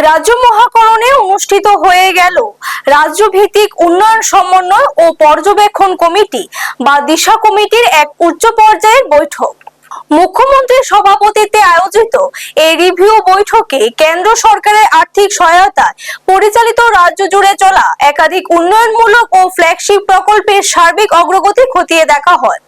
রাজ্য মহাকরণে অনুষ্ঠিত হয়ে গেল রাজ্যভিত্তিক উন্নয়ন সমন্বয় ও পর্যবেক্ষণ কমিটি বা দিশা কমিটির এক উচ্চ পর্যায়ের বৈঠক। মুখ্যমন্ত্রীর সভাপতিত্বে আয়োজিত এই রিভিউ বৈঠকে কেন্দ্র সরকারের আর্থিক সহায়তায় পরিচালিত রাজ্য জুড়ে চলা একাধিক উন্নয়নমূলক ও ফ্ল্যাগশিপ প্রকল্পের সার্বিক অগ্রগতি খতিয়ে দেখা হয়।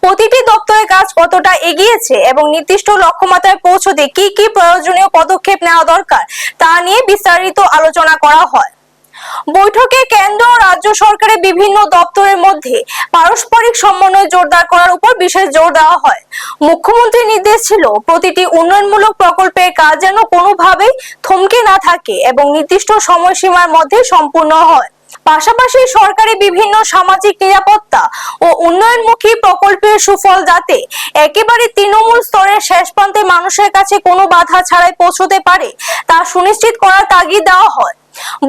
প্রতিটি দপ্তরের কাজ কতটা এগিয়েছে এবং নির্দিষ্ট লক্ষ্যমাত্রায় পৌঁছতে কি কি প্রয়োজনীয় পদক্ষেপ নেওয়া দরকার তা নিয়ে বিস্তারিত আলোচনা করা হয়। বৈঠকে কেন্দ্র ও রাজ্য সরকারের বিভিন্ন দপ্তরের মধ্যে পারস্পরিক সমন্বয় জোরদার করার উপর বিশেষ জোর দেওয়া হয়। মুখ্যমন্ত্রীর নির্দেশ ছিল প্রতিটি উন্নয়নমূলক প্রকল্পের কাজ যেন কোনোভাবেই থমকে না থাকে এবং নির্দিষ্ট সময়সীমার মধ্যে সম্পূর্ণ হয়। পাশাপাশি সরকারি বিভিন্ন সামাজিক নিরাপত্তা ও উন্নয়নমুখী প্রকল্পের সুফল যাতে একেবারে তৃণমূল স্তরের শেষ প্রান্তে মানুষের কাছে কোনো বাধা ছাড়াই পৌঁছতে পারে তা সুনিশ্চিত করার তাগিদ দেওয়া হয়।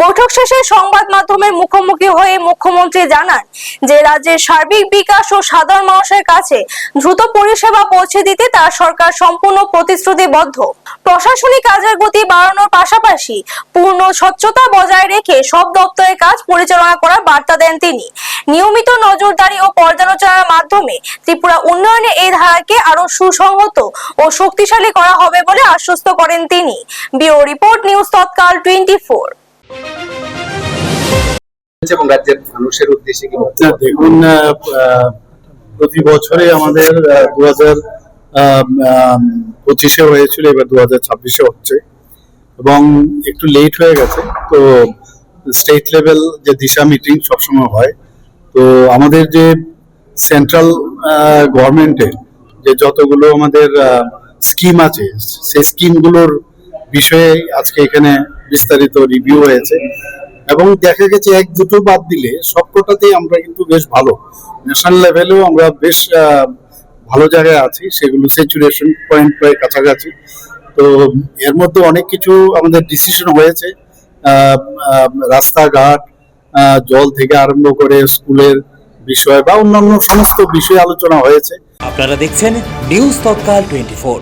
বৈঠক শেষে সংবাদ মাধ্যমের মুখোমুখি হয়ে মুখ্যমন্ত্রী জানান যে রাজ্যের সার্বিক বিকাশ ও সাধারণ মানুষের কাছে দ্রুত পরিষেবা পৌঁছে দিতে তার সরকার সম্পূর্ণ প্রতিশ্রুতিবদ্ধ। প্রশাসনিক কাজের গতি বাড়ানোর পাশাপাশি পূর্ণ স্বচ্ছতা বজায় রেখে সব দপ্তরের কাজ পরিচালনা করার বার্তা দেন তিনি। নিয়মিত নজরদারি ও পর্যালোচনার মাধ্যমে ত্রিপুরা উন্নয়নে এই ধারাকে আরো সুসংহত ও শক্তিশালী করা হবে বলে আশ্বস্ত করেন তিনি। ব্যুরো রিপোর্ট, নিউজ তৎকাল 24। এবং রাজ্যের মানুষের উদ্দেশ্যে কি দেখুন, প্রতি বছরে আমাদের 2025-এ হয়েছিল, এবার 2026-এ হচ্ছে এবং একটু লেট হয়ে গেছে। তো স্টেট লেভেল যে দিশা মিটিং সবসময় হয়, তো আমাদের যে সেন্ট্রাল গভর্নমেন্টের যে যতগুলো আমাদের স্কিম আছে সেই স্কিমগুলোর বিষয়ে আজকে এখানে বিস্তারিত রিভিউ হয়েছে এবং দেখা গেছে এক দুটো বাদ দিলে সবকটাতেই আমরা কিন্তু বেশ ভালো, ন্যাশনাল লেভেলেও আমরা বেশ ভালো জায়গায় আছি, সেগুলো স্যাচুরেশন পয়েন্ট প্রায় কাছাকাছি। তো এর মধ্যে অনেক কিছু আমাদের ডিসিশন হয়েছে, রাস্তাঘাট, জল থেকে আরম্ভ করে স্কুলের বিষয় বা অন্যান্য সমস্ত বিষয়ে আলোচনা হয়েছে। আপনারা দেখছেন নিউজ তৎকাল 24।